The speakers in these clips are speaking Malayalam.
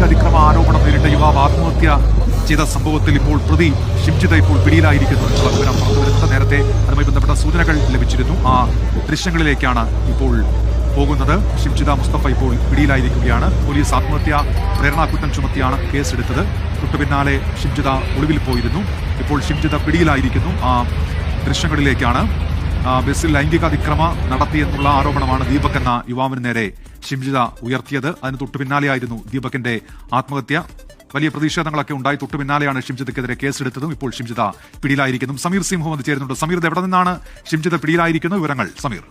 അതിക്രമ ആരോപണം നേരിട്ട യുവാവ് ആത്മഹത്യ ചെയ്ത സംഭവത്തിൽ ഇപ്പോൾ പ്രതി ഷിംജിത ഇപ്പോൾ പിടിയിലായിരിക്കുന്നു എന്നുള്ള വിവരം പുറത്തുവരുന്നത്. നേരത്തെ അതുമായി ബന്ധപ്പെട്ട സൂചനകൾ ലഭിച്ചിരുന്നു. ആ ദൃശ്യങ്ങളിലേക്കാണ് ഇപ്പോൾ പോകുന്നത്. ഷിംജിത മുസ്തഫ ഇപ്പോൾ പിടിയിലായിരിക്കുകയാണ്. പോലീസ് ആത്മഹത്യ പ്രേരണാകുറ്റം ചുമത്തിയാണ് കേസെടുത്തത്. തൊട്ടു പിന്നാലെ ഷിംജിത ഒളിവിൽ പോയിരുന്നു. ഇപ്പോൾ ഷിംജിത പിടിയിലായിരിക്കുന്നു. ആ ദൃശ്യങ്ങളിലേക്കാണ്. ബസ്സിൽ ലൈംഗിക അതിക്രമ നടത്തിയെന്നുള്ള ആരോപണമാണ് ദീപക് എന്ന യുവാവിന് നേരെ ഷിംജിത ഉയർത്തിയത്. അതിന് തൊട്ടു പിന്നാലെയായിരുന്നു ദീപകിന്റെ ആത്മഹത്യ. വലിയ പ്രതിഷേധങ്ങളൊക്കെ ഉണ്ടായി. തൊട്ടു പിന്നാലെയാണ് ഷിംജിതയ്ക്കെതിരെ കേസെടുത്തതും. ഇപ്പോൾ ഷിംജിത പിടിയിലായിരിക്കുന്നു. സമീർ സിംഹം വന്ന് ചേരുന്നുണ്ട്. സമീർ, ഇത് എവിടെ നിന്നാണ് ഷിംജിത പിടിയിലായിരിക്കുന്നത്? വിവരങ്ങൾ സമീർ.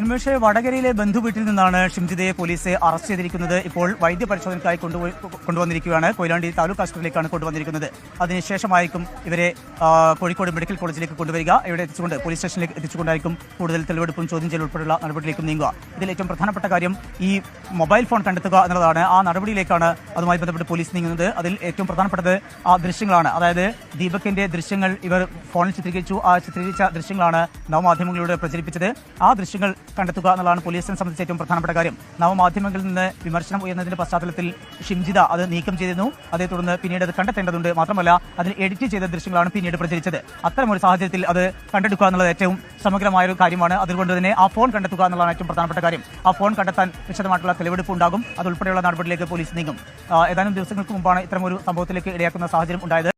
ഉന്മേഷ്, വടകരയിലെ ബന്ധുവീട്ടിൽ നിന്നാണ് ഷിംജിതയെ പോലീസ് അറസ്റ്റ് ചെയ്തിരിക്കുന്നത്. ഇപ്പോൾ വൈദ്യപരിശോധനയ്ക്കായി കൊണ്ടുവന്നിരിക്കുകയാണ്. കൊയിലാണ്ടി താലൂക്ക് ആശുപത്രിയിലേക്കാണ് കൊണ്ടുവന്നിരിക്കുന്നത്. അതിനുശേഷമായിരിക്കും ഇവരെ കോഴിക്കോട് മെഡിക്കൽ കോളേജിലേക്ക് കൊണ്ടുവരിക. ഇവിടെ എത്തിച്ചുകൊണ്ട് പോലീസ് സ്റ്റേഷനിലേക്ക് എത്തിച്ചുകൊണ്ടായിരിക്കും കൂടുതൽ തെളിവെടുപ്പും ചോദ്യം ചെയ്യൽ ഉൾപ്പെടെയുള്ള നടപടിയിലേക്കും നീങ്ങുക. ഇതിൽ ഏറ്റവും പ്രധാനപ്പെട്ട കാര്യം ഈ മൊബൈൽ ഫോൺ കണ്ടെത്തുക എന്നുള്ളതാണ്. ആ നടപടിയിലേക്കാണ് അതുമായി ബന്ധപ്പെട്ട് പോലീസ് നീങ്ങുന്നത്. അതിൽ ഏറ്റവും പ്രധാനപ്പെട്ടത് ആ ദൃശ്യങ്ങളാണ്. അതായത് ദീപകിന്റെ ദൃശ്യങ്ങൾ ഇവർ ഫോണിൽ ചിത്രീകരിച്ചു. ആ ചിത്രീകരിച്ച ദൃശ്യങ്ങളാണ് നവമാധ്യമങ്ങളിലൂടെ പ്രചരിപ്പിച്ചത്. ആ ദൃശ്യങ്ങൾ കണ്ടെത്തുക എന്നുള്ളതാണ് പോലീസിനെ സംബന്ധിച്ച് ഏറ്റവും പ്രധാനപ്പെട്ട കാര്യം. നവമാധ്യമങ്ങളിൽ നിന്ന് വിമർശനം ഉയർന്നതിന്റെ പശ്ചാത്തലത്തിൽ ഷിംജിത അത് നീക്കം ചെയ്തിരുന്നു. അതേ തുടർന്ന് പിന്നീട് അത് കണ്ടെത്തേണ്ടതുണ്ട്. മാത്രമല്ല അതിൽ എഡിറ്റ് ചെയ്ത ദൃശ്യങ്ങളാണ് പിന്നീട് പ്രചരിച്ചത്. അത്തരമൊരു സാഹചര്യത്തിൽ അത് കണ്ടെടുക്കുക എന്നുള്ളത് ഏറ്റവും സമഗ്രമായ ഒരു കാര്യമാണ്. അതുകൊണ്ട് തന്നെ ആ ഫോൺ കണ്ടെത്തുക എന്നുള്ളതാണ് ഏറ്റവും പ്രധാനപ്പെട്ട കാര്യം. ആ ഫോൺ കണ്ടെത്താൻ വിശദമായിട്ടുള്ള തെളിവെടുപ്പ് ഉണ്ടാകും. അതുൾപ്പെടെയുള്ള നടപടിയിലേക്ക് പോലീസ് നീങ്ങും. ഏതാനും ദിവസങ്ങൾക്ക് മുമ്പാണ് ഇത്തരമൊരു സംഭവത്തിലേക്ക് ഇടയാക്കുന്ന സാഹചര്യം ഉണ്ടായത്.